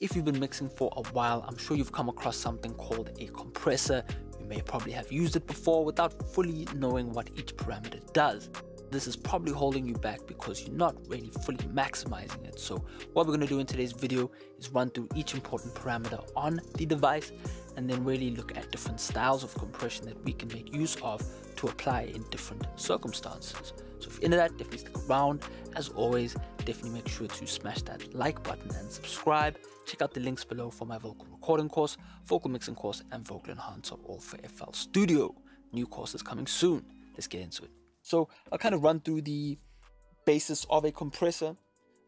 If you've been mixing for a while, I'm sure you've come across something called a compressor. You may probably have used it before without fully knowing what each parameter does. This is probably holding you back because you're not really fully maximizing it. So what we're going to do in today's video is run through each important parameter on the device and then really look at different styles of compression that we can make use of to apply in different circumstances. So if you're into that, definitely stick around. As always, definitely make sure to smash that like button and subscribe. Check out the links below for my vocal recording course, vocal mixing course, and vocal enhancer, all for FL Studio. New courses coming soon. Let's get into it. So I'll kind of run through the basis of a compressor.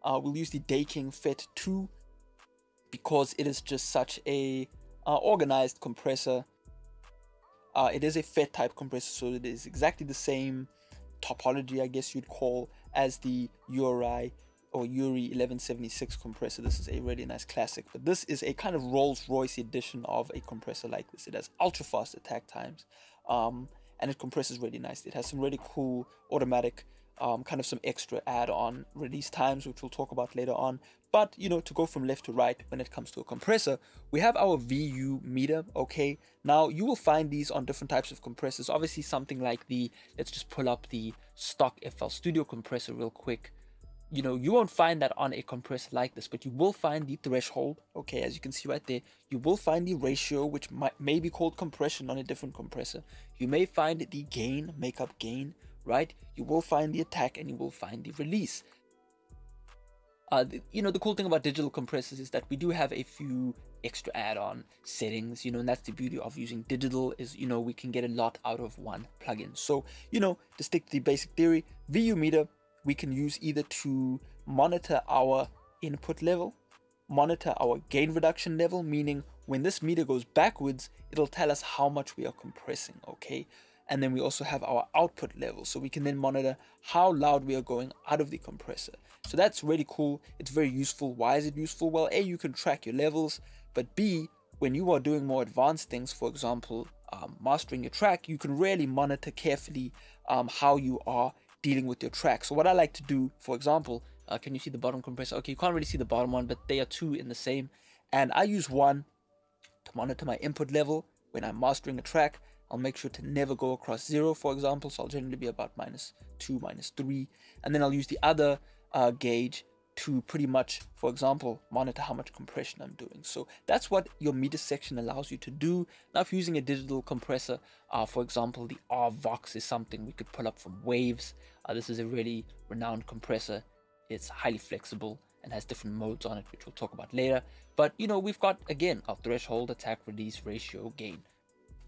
We'll use the Daking FET 2 because it is just such a organized compressor. It is a FET type compressor, so it is exactly the same topology, I guess you'd call, as the URI or URI 1176 compressor. This is a really nice classic, but this is a kind of Rolls-Royce edition of a compressor like this. It has ultra fast attack times, and it compresses really nicely. It has some really cool automatic, kind of some extra add-on release times, which we'll talk about later on. But, you know, to go from left to right when it comes to a compressor, we have our VU meter, okay? Now, you will find these on different types of compressors. Obviously, something like let's just pull up the stock FL Studio compressor real quick. You know, you won't find that on a compressor like this, but you will find the threshold, okay? As you can see right there, you will find the ratio, which may be called compression on a different compressor. You may find the gain, makeup gain, right? You will find the attack, and you will find the release. You know, the cool thing about digital compressors is that we do have a few extra add-on settings, you know, and that's the beauty of using digital is, you know, we can get a lot out of one plugin. So, you know, to stick to the basic theory, VU meter, we can use either to monitor our input level, monitor our gain reduction level, meaning when this meter goes backwards, it'll tell us how much we are compressing, okay? And then we also have our output level, so we can then monitor how loud we are going out of the compressor. So that's really cool. It's very useful. Why is it useful? Well, A, you can track your levels, but B, when you are doing more advanced things, for example, mastering your track, you can really monitor carefully how you are dealing with your track. So what I like to do, for example, can you see the bottom compressor? Okay, you can't really see the bottom one, but they are two in the same. And I use one to monitor my input level when I'm mastering a track. I'll make sure to never go across 0, for example, so I'll generally be about -2, -3, and then I'll use the other gauge to pretty much, for example, monitor how much compression I'm doing. So that's what your meter section allows you to do. Now, if you're using a digital compressor, for example, the RVox is something we could pull up from Waves. This is a really renowned compressor. It's highly flexible and has different modes on it, which we'll talk about later. But, you know, we've got, again, our threshold, attack, release, ratio, gain.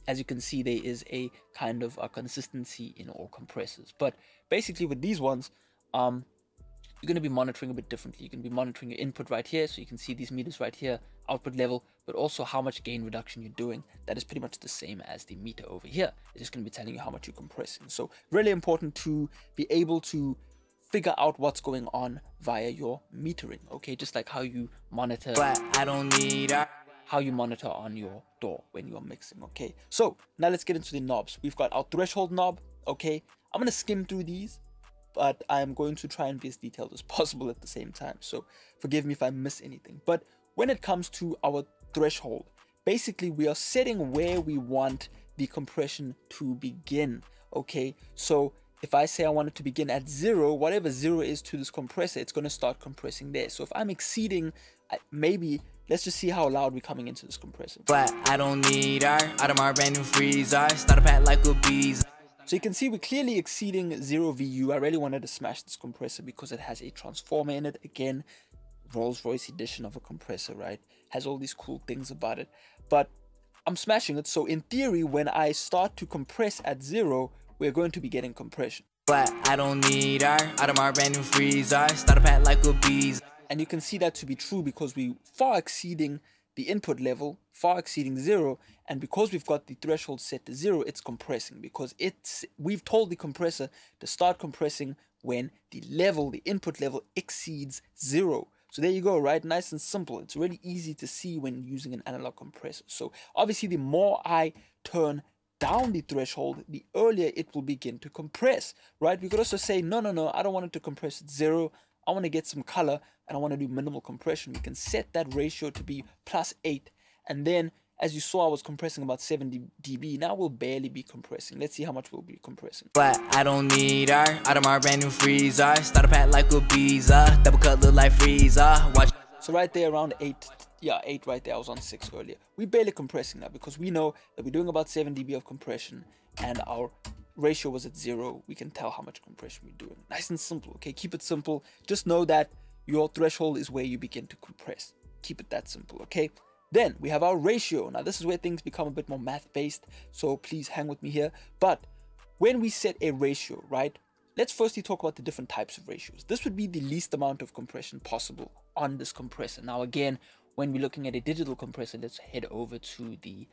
As you can see, there is a kind of a consistency in all compressors. But basically with these ones, you're going to be monitoring a bit differently. You can be monitoring your input right here, so you can see these meters right here, output level, but also how much gain reduction you're doing. That is pretty much the same as the meter over here. It's just going to be telling you how much you're compressing. So really important to be able to figure out what's going on via your metering, okay? Just like how you monitor. How you monitor on your DAW when you're mixing, okay? So now let's get into the knobs. We've got our threshold knob, okay? I'm gonna skim through these, but I'm going to try and be as detailed as possible at the same time. So forgive me if I miss anything. But when it comes to our threshold, basically we are setting where we want the compression to begin, okay? So if I say I want it to begin at 0, whatever 0 is to this compressor, it's gonna start compressing there. So if I'm exceeding, maybe, let's just see how loud we're coming into this compressor. I don't need her out of my brand new freezer. Start a pack like a bees. So you can see we're clearly exceeding 0 VU. I really wanted to smash this compressor because it has a transformer in it. Again, Rolls-Royce edition of a compressor, right? Has all these cool things about it. But I'm smashing it. So in theory, when I start to compress at 0, we're going to be getting compression. I don't need her out of my brand new freezer. Start a pack like a bees. And you can see that to be true because we far exceeding the input level, far exceeding 0, and because we've got the threshold set to 0, it's compressing because we've told the compressor to start compressing when the input level exceeds 0. So there you go, right? Nice and simple. It's really easy to see when using an analog compressor. So obviously the more I turn down the threshold, the earlier it will begin to compress, right? We could also say, no, I don't want it to compress at 0. I want to get some color and I want to do minimal compression, we can set that ratio to be +8. And then, as you saw, I was compressing about 70 dB. Now we'll barely be compressing. Let's see how much we'll be compressing. I don't need her. Out of my brand new freezer. Start a pack like a visa. Double cut look like freezer. Watch. So right there around 8. Yeah, 8 right there. I was on 6 earlier. We're barely compressing now because we know that we're doing about 7 dB of compression and our ratio was at 0. We can tell how much compression we're doing. Nice and simple, okay? Keep it simple. Just know that your threshold is where you begin to compress. Keep it that simple, okay? Then we have our ratio. Now this is where things become a bit more math based, so please hang with me here. But when we set a ratio, right, let's firstly talk about the different types of ratios. This would be the least amount of compression possible on this compressor. Now again, when we're looking at a digital compressor, let's head over to the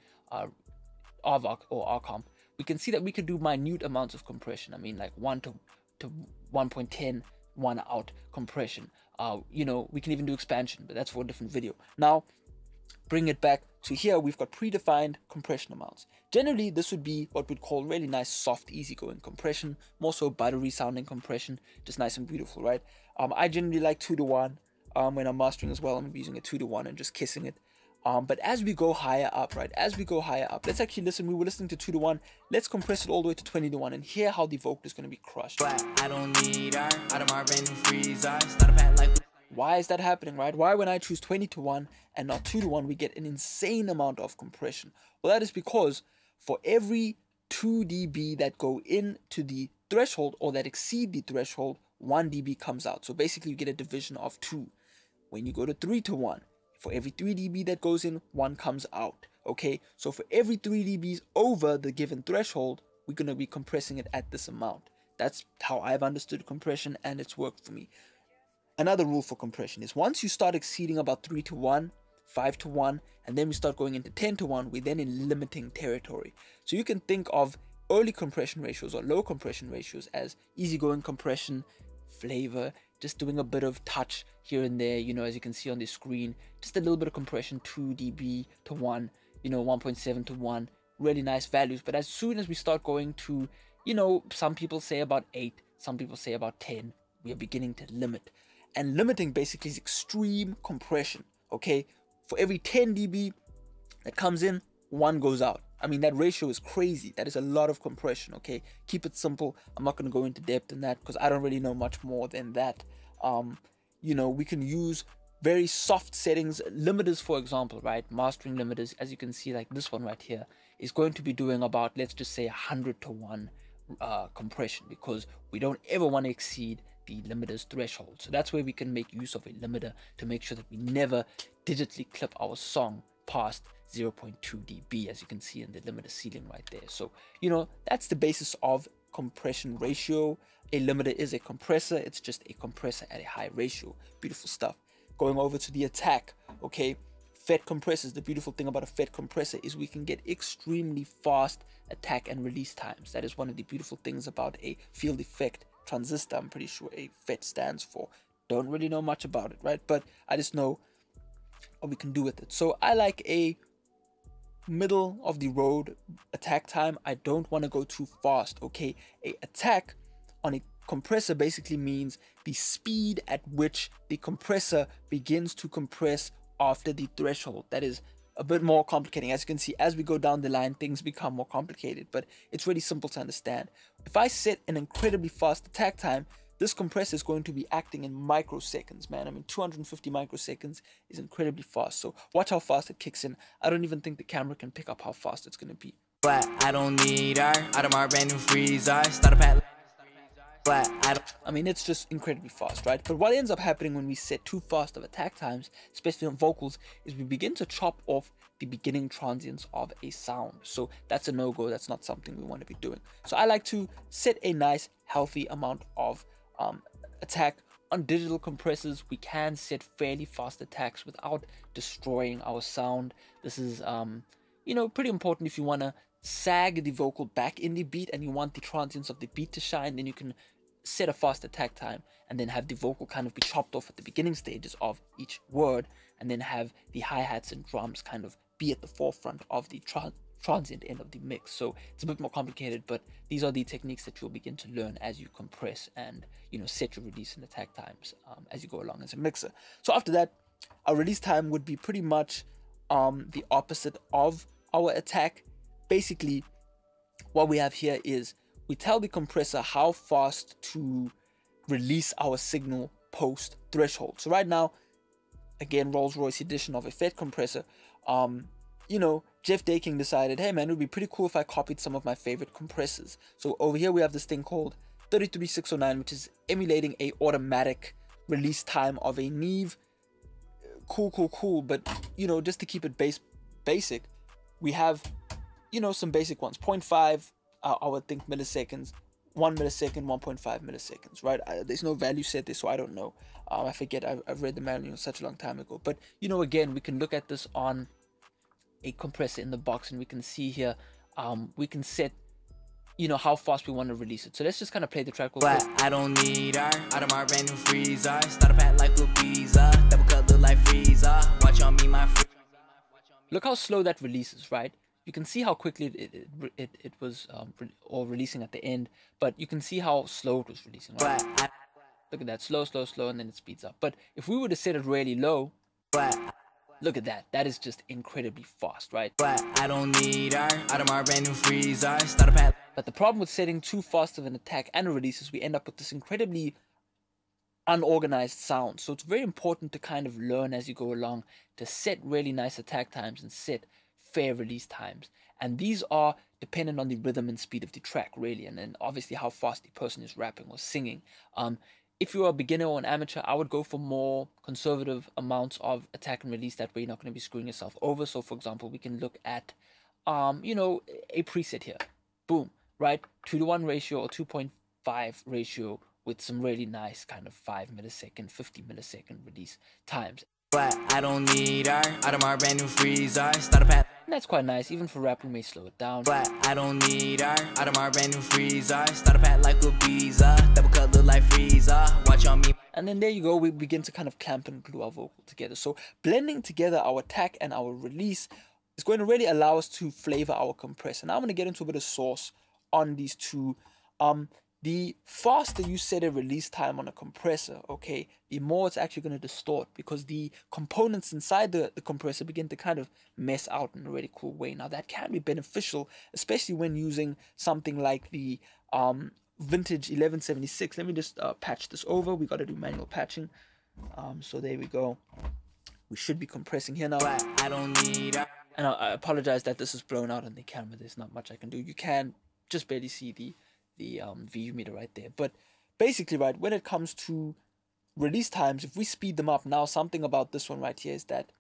RVOC or RComp. We can see that we can do minute amounts of compression. I mean, like 1 to 1.10, 1 out compression. You know, we can even do expansion, but that's for a different video. Now, bring it back to here, we've got predefined compression amounts. Generally, this would be what we'd call really nice, soft, easygoing compression, more so buttery sounding compression, just nice and beautiful, right? I generally like 2 to 1. When I'm mastering as well, I'm using a 2 to 1 and just kissing it. But as we go higher up, right, as we go higher up, let's actually listen. We were listening to 2 to 1. Let's compress it all the way to 20 to 1 and hear how the vocal is going to be crushed. I don't need her. Out of my brand new freezer. Start a pack like. Why is that happening, right? Why when I choose 20 to 1 and not 2 to 1, we get an insane amount of compression? Well, that is because for every 2 dB that go into the threshold or that exceed the threshold, 1 dB comes out. So basically you get a division of 2. When you go to 3 to 1, for every 3 dB that goes in, 1 comes out. Okay, so for every 3 dBs over the given threshold, we're going to be compressing it at this amount. That's how I've understood compression and it's worked for me. Another rule for compression is once you start exceeding about 3 to 1, 5 to 1, and then we start going into 10 to 1, we're then in limiting territory. So you can think of early compression ratios or low compression ratios as easygoing compression, flavor, just doing a bit of touch here and there, you know, as you can see on the screen, just a little bit of compression, 2 dB to 1, you know, 1.7 to 1, really nice values. But as soon as we start going to, you know, some people say about 8, some people say about 10, we are beginning to limit. And limiting basically is extreme compression, okay? For every 10 dB that comes in, 1 goes out. I mean, that ratio is crazy. That is a lot of compression, okay? Keep it simple. I'm not going to go into depth in that because I don't really know much more than that. You know, we can use very soft settings. Limiters, for example, right? Mastering limiters, as you can see, like this one right here, is going to be doing about, let's just say, 100 to 1 compression because we don't ever want to exceed the limiter's threshold. So that's where we can make use of a limiter to make sure that we never digitally clip our song past 0.2 dB, as you can see in the limiter ceiling right there. So, you know, that's the basis of compression ratio. A limiter is a compressor. It's just a compressor at a high ratio. Beautiful stuff. Going over to the attack, okay? FET compressors. The beautiful thing about a FET compressor is we can get extremely fast attack and release times. That is one of the beautiful things about a field effect transistor. I'm pretty sure a FET stands for. Don't really know much about it, right? But I just know what we can do with it. So I like a middle of the road attack time. I don't want to go too fast, okay? A attack on a compressor basically means the speed at which the compressor begins to compress after the threshold. That is a bit more complicating. As you can see, as we go down the line, things become more complicated, but it's really simple to understand. If I set an incredibly fast attack time, this compressor is going to be acting in microseconds, man. I mean, 250 microseconds is incredibly fast. So watch how fast it kicks in. I don't even think the camera can pick up how fast it's going to be. I don't need her. Out of my brand new freezer. Start a pack. I mean, it's just incredibly fast, right? But what ends up happening when we set too fast of attack times, especially on vocals, is we begin to chop off the beginning transients of a sound. So that's a no-go. That's not something we want to be doing. So I like to set a nice, healthy amount of attack. On digital compressors, we can set fairly fast attacks without destroying our sound. This is, you know, pretty important if you want to sag the vocal back in the beat and you want the transients of the beat to shine. Then you can set a fast attack time and then have the vocal kind of be chopped off at the beginning stages of each word, and then have the hi-hats and drums kind of be at the forefront of the transient end of the mix. So it's a bit more complicated, but these are the techniques that you'll begin to learn as you compress and, you know, set your release and attack times as you go along as a mixer. So after that, our release time would be pretty much the opposite of our attack. Basically, what we have here is we tell the compressor how fast to release our signal post threshold. So right now, again, Rolls-Royce edition of a FET compressor, you know, Jeff Daking decided, hey man, it would be pretty cool if I copied some of my favorite compressors. So over here we have this thing called 33609, which is emulating a automatic release time of a Neve. Cool, but you know, just to keep it basic, we have, you know, some basic ones. 0.5, I would think milliseconds, 1 millisecond, 1.5 milliseconds, right? There's no value set there, so I don't know. I forget, I've read the manual such a long time ago. But, you know, again, we can look at this on a compressor in the box, and we can see here, we can set, you know, how fast we want to release it. So let's just kind of play the track. I don't need her, out of my brand new freezer. Start a pack like a visa, double cut look like freezer. Watch on me, my Look how slow that releases, right? You can see how quickly it was all releasing at the end, but you can see how slow it was releasing, right? Look at that, slow, and then it speeds up. But if we were to set it really low, look at that. That is just incredibly fast, right? I don't need her, out of my brand new freezer. Start a pack. But the problem with setting too fast of an attack and a release is we end up with this incredibly unorganized sound. So it's very important to kind of learn as you go along to set really nice attack times and set fair release times. And these are dependent on the rhythm and speed of the track, really, and then obviously how fast the person is rapping or singing. If you're a beginner or an amateur, I would go for more conservative amounts of attack and release. That way you're not going to be screwing yourself over. So for example, we can look at you know, a preset here. Boom, right? 2:1 ratio or 2.5 ratio with some really nice kind of 5 millisecond, 50 millisecond release times. I don't need her, out of my brand new freezer. Start a pack. And that's quite nice. Even for rap, we may slow it down. I don't need her, out of my brand new freezer. Start a pack like a visa, double cut look like freezer. Watch on me. And then there you go, we begin to kind of clamp and glue our vocal together. So blending together our attack and our release is going to really allow us to flavor our compressor. Now I'm going to get into a bit of source on these two. The faster you set a release time on a compressor, okay, the more it's actually going to distort, because the components inside the compressor begin to kind of mess out in a really cool way. Now that can be beneficial, especially when using something like the vintage 1176. Let me just patch this over. We got to do manual patching. So there we go. We should be compressing here now. I don't need her. And I apologize that this is blown out on the camera. There's not much I can do. You can just barely see the VU meter right there. But basically, right, when it comes to release times, if we speed them up now, something about this one right here is that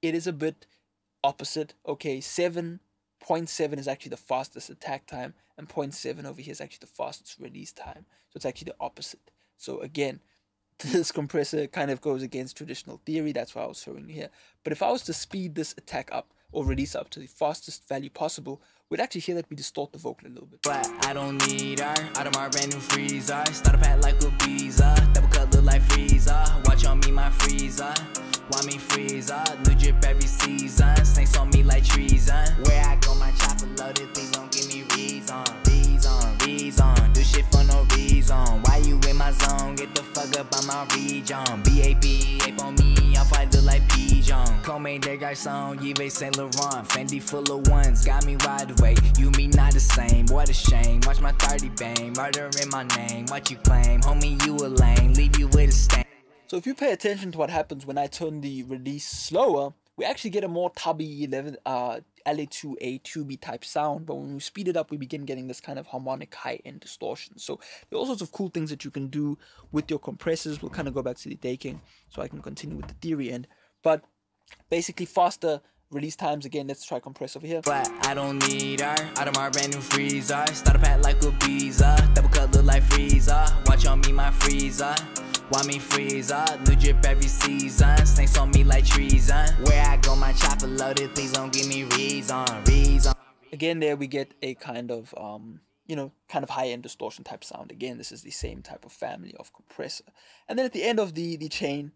it is a bit opposite. Okay, 7.7 is actually the fastest attack time, and 0.7 over here is actually the fastest release time. So it's actually the opposite. So again, this compressor kind of goes against traditional theory. That's why I was showing you here. But if I was to speed this attack up or release up to the fastest value possible, we'd actually hear that we distort the vocal a little bit. I don't need her, out of my brand new freezer. Start a pack like a visa, double cut look like freezer. Watch on me, my freezer. Want me freezer, new drip every season. Snakes on me like treason. Where I go, my chopper loaded, please don't give me reason. Reason, do shit for no reason. Why you in my zone? Get the fuck up on my region. BAP, ape on me, I'll fight look like pigeon. Comme des garçons, Yves Saint Laurent. Fendi full of ones, got me wide awake. You me not the same, what a shame. Watch my 30 bang, murder in my name. What you claim, homie, you a lame. Leave you with a stain. So if you pay attention to what happens when I turn the release slower, we actually get a more tubby LA2A tubey type sound, but when we speed it up, we begin getting this kind of harmonic high-end distortion. So there are all sorts of cool things that you can do with your compressors. We'll kind of go back to the daking so I can continue with the theory end. But basically faster release times. Again, let's try compress over here. I don't need her, out of my brand new freezer. Start a pack like a visa, double cut look like freezer. Watch on me, my freezer. Want me freezer, new drip every season. Snakes on me like treason. Where I go, my chopper loaded, please don't give me reason. Again, there we get a kind of you know, kind of high-end distortion type sound. Again, this is the same type of family of compressor. And then at the end of the chain,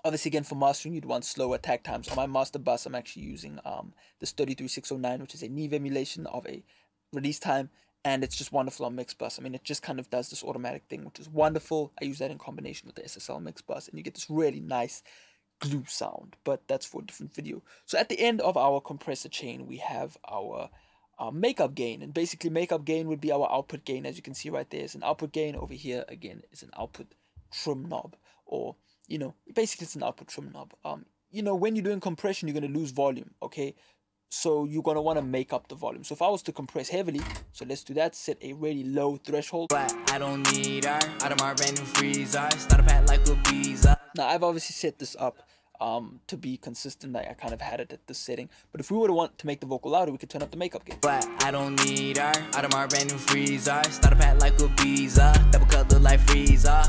Obviously, again, for mastering, you'd want slower attack times. On my master bus, I'm actually using this 33609, which is a Neve emulation of a release time, and it's just wonderful on mix bus. I mean, it just kind of does this automatic thing, which is wonderful. I use that in combination with the SSL mix bus, and you get this really nice glue sound, but that's for a different video. So at the end of our compressor chain, we have our makeup gain, and basically makeup gain would be our output gain. As you can see right there is an output gain. Over here again is an output trim knob, or basically it's an output trim knob. When you're doing compression, you're going to lose volume, okay? So you're going to want to make up the volume. So if I was to compress heavily, so let's do that, set a really low threshold. I don't need her out of my brand new freezer. Start a pack like a visa. Now I've obviously set this up to be consistent. I kind of had it at this setting, but if we were to want to make the vocal louder, we could turn up the makeup gain. I don't need her out of my brand new freezer. Start a pack like a visa. Double cut look like freezer.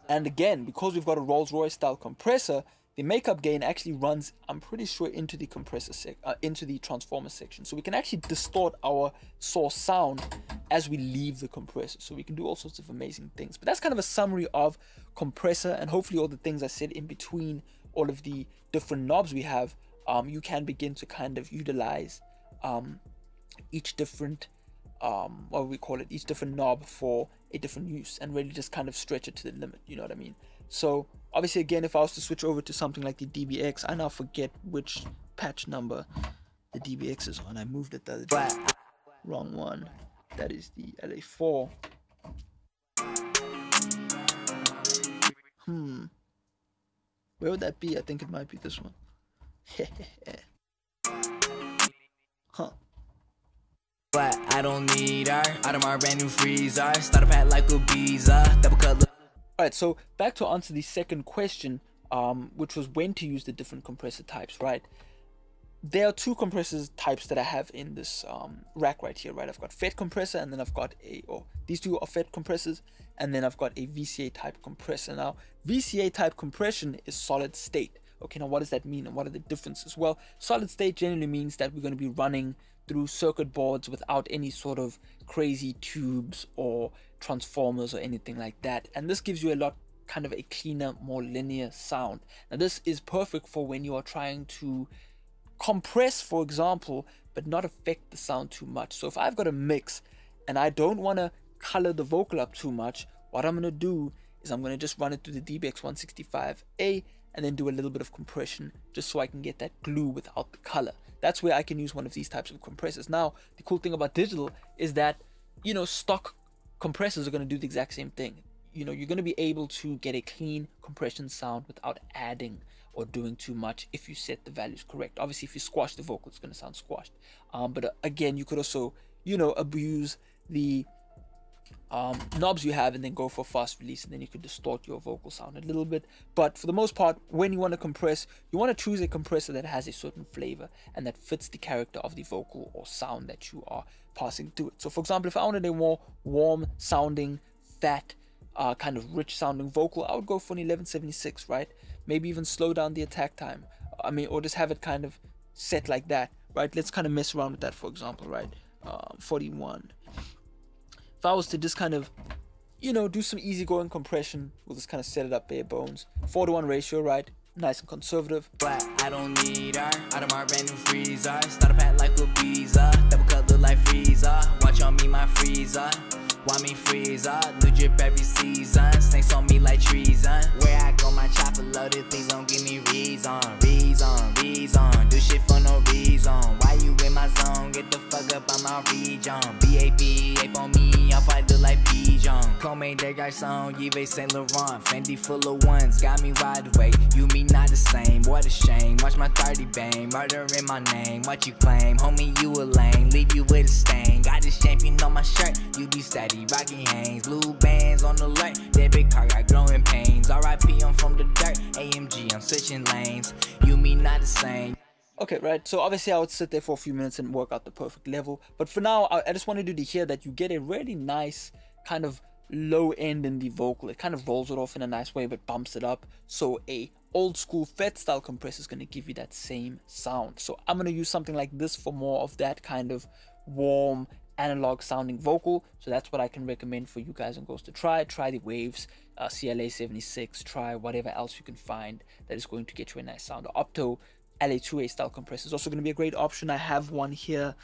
And again, because we've got a Rolls-Royce style compressor, the makeup gain actually runs, I'm pretty sure, into the compressor into the transformer section. So we can actually distort our source sound as we leave the compressor. So we can do all sorts of amazing things. But that's kind of a summary of compressor, and hopefully all the things I said in between all of the different knobs we have, you can begin to kind of utilize each different each different knob for a different use, and really just kind of stretch it to the limit, you know what I mean? So obviously, again, if I was to switch over to something like the DBX, I now forget which patch number the DBX is on. I moved it the other day. Wrong one. That is the LA4. Where would that be? I think it might be this one. Huh. I don't need her out of my brand new freezer. Start a pack like a visa. Double cut. Alright, so back to answer the second question, which was when to use the different compressor types, right? There are two compressor types that I have in this rack right here, right? I've got FET compressor, and then I've got these two are FET compressors, and then I've got a VCA type compressor. Now, VCA type compression is solid state. Okay, now what does that mean, and what are the differences? Well, solid state generally means that we're going to be running through circuit boards without any sort of crazy tubes or transformers or anything like that, and this gives you a lot kind of a cleaner, more linear sound. Now this is perfect for when you are trying to compress, for example, but not affect the sound too much. So if I've got a mix and I don't want to color the vocal up too much, what I'm going to do is I'm going to just run it through the DBX 165A and then do a little bit of compression just so I can get that glue without the color. That's where I can use one of these types of compressors. Now, the cool thing about digital is that, stock compressors are going to do the exact same thing. You're going to be able to get a clean compression sound without adding or doing too much if you set the values correct. Obviously, if you squash the vocal, it's going to sound squashed. But again, you could also, abuse the knobs you have and then go for fast release, and then you could distort your vocal sound a little bit. But for the most part, when you want to compress, you want to choose a compressor that has a certain flavor and that fits the character of the vocal or sound that you are passing through it. So for example, if I wanted a more warm sounding, fat, kind of rich sounding vocal, I would go for an 1176, right? Maybe even slow down the attack time, or just have it kind of set like that, right? Let's kind of mess around with that, for example, right? 41. If I was to just kind of, do some easygoing compression, we'll just kind of set it up bare bones. 4:1 ratio, right? Nice and conservative. I don't need her out of my brand new freezer. Start a pack like a visa. Double cut look like freezer. Watch on me, my freezer. Why me freezer? New drip every season. Snakes on me like treason. Where I go, my chopper loaded. Things don't give me reason. Reason. Do shit for no reason. Why you in my zone? Get the fuck up on my region. BAP, ape on me. I fight look like pigeon. Comme des garçons, Yves Saint Laurent. Fendi full of ones. Got me wide awake. You me not the same. What a shame. Watch my 30 bang. Murder in my name. What you claim? Homie, you a lame. Leave you with a stain. Got this champion on my shirt. You be steady. Rocky hangs, blue bands on the alert. That big car got growing pains. RIP, I'm from the dirt. AMG, I'm switching lanes. You me not the same. Okay, right, so obviously I would sit there for a few minutes and work out the perfect level, but for now I just wanted you to hear that you get a really nice kind of low end in the vocal. It kind of rolls it off in a nice way but bumps it up, so a old school FET style compressor is going to give you that same sound. So I'm going to use something like this for more of that kind of warm, analog sounding vocal. So that's what I can recommend for you guys and girls to try. Try the Waves CLA 76, try whatever else you can find that is going to get you a nice sound. The Opto LA2A style compressor is also going to be a great option. I have one here,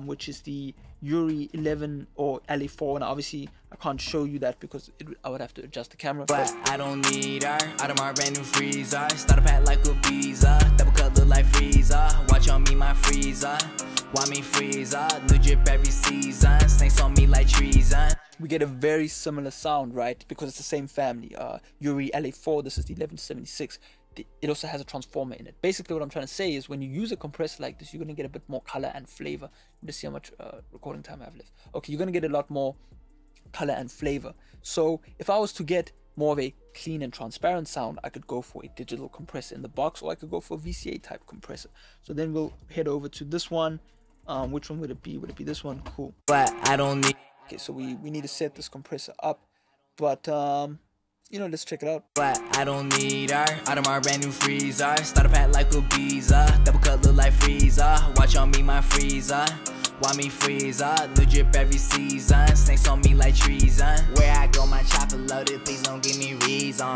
which is the Yuri 11 or LA4, and obviously I can't show you that because I would have to adjust the camera. But I don't need her out of my brand new freezer. Start a pack like a visa, double cut look like freezer. Watch on me my freezer, why me freezer? New drip every season, snakes on me like treason. We get a very similar sound, right? Because it's the same family. Yuri LA4, this is the 1176. It also has a transformer in it. Basically what I'm trying to say is when you use a compressor like this, you're going to get a bit more color and flavor. Let's see how much recording time I have left. Okay, you're going to get a lot more color and flavor. So if I was to get more of a clean and transparent sound, I could go for a digital compressor in the box, or I could go for a VCA type compressor. So then we'll head over to this one. Which one would it be? Would it be this one? Cool. But I don't need. Okay, so we need to set this compressor up, but you know, let's check it out. But I don't need her out of my brand new freezer. Start a pack like a visa, double cut look like freezer. Watch on me my freezer, why me freezer? New drip every season, snakes on me like treason. Where I go my chopper loaded, please don't give me reason.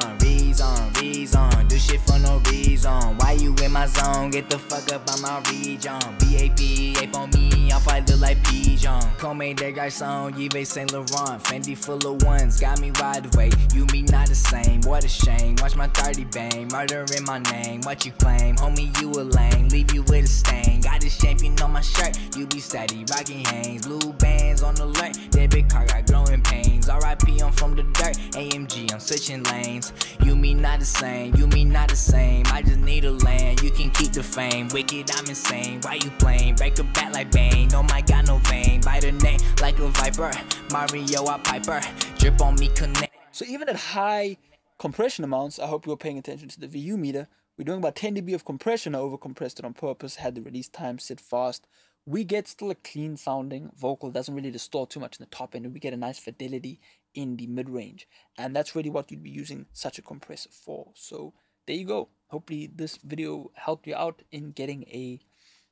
Do shit for no reason. Why you in my zone? Get the fuck up on my region. BAP, ape on me, I'll fight look like pigeon. Comme des garçons, Yves Saint Laurent, Fendi full of ones, got me wide awake. You me not the same, what a shame. Watch my 30 bang, murder in my name. What you claim, homie you a lame, leave you with a stain. Got this champion on my shirt, you be steady, rocking hangs. Blue bands on the alert, that big car got growing pains. RIP, I'm from the dirt, AMG, I'm switching lanes. You me not the same, you me not the same. I just need a land, you can keep the fame. Wicked, I'm insane, why you playing? Break a bat like Bane, no my got no vein. Bite a neck like a viper, Mario I Piper. Drip on me connect. So even at high compression amounts, I hope you're paying attention to the VU meter. We're doing about 10 dB of compression. I over-compressed it on purpose, had the release time sit fast. We get still a clean sounding vocal, doesn't really distort too much in the top end, and we get a nice fidelity in the mid-range. And that's really what you'd be using such a compressor for. So there you go. Hopefully this video helped you out in getting a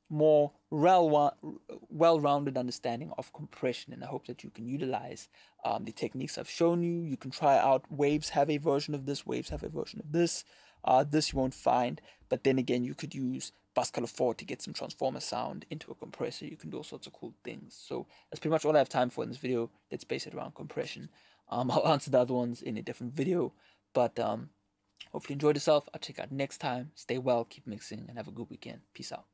more well-rounded understanding of compression, and I hope that you can utilize the techniques I've shown you. You can try out Waves have a version of this, Waves have a version of this. This you won't find, but then again you could use Bus Color 4 to get some transformer sound into a compressor. You can do all sorts of cool things. So that's pretty much all I have time for in this video that's based around compression. I'll answer the other ones in a different video, but hopefully enjoyed yourself. I'll check out next time. Stay well, keep mixing, and have a good weekend. Peace out.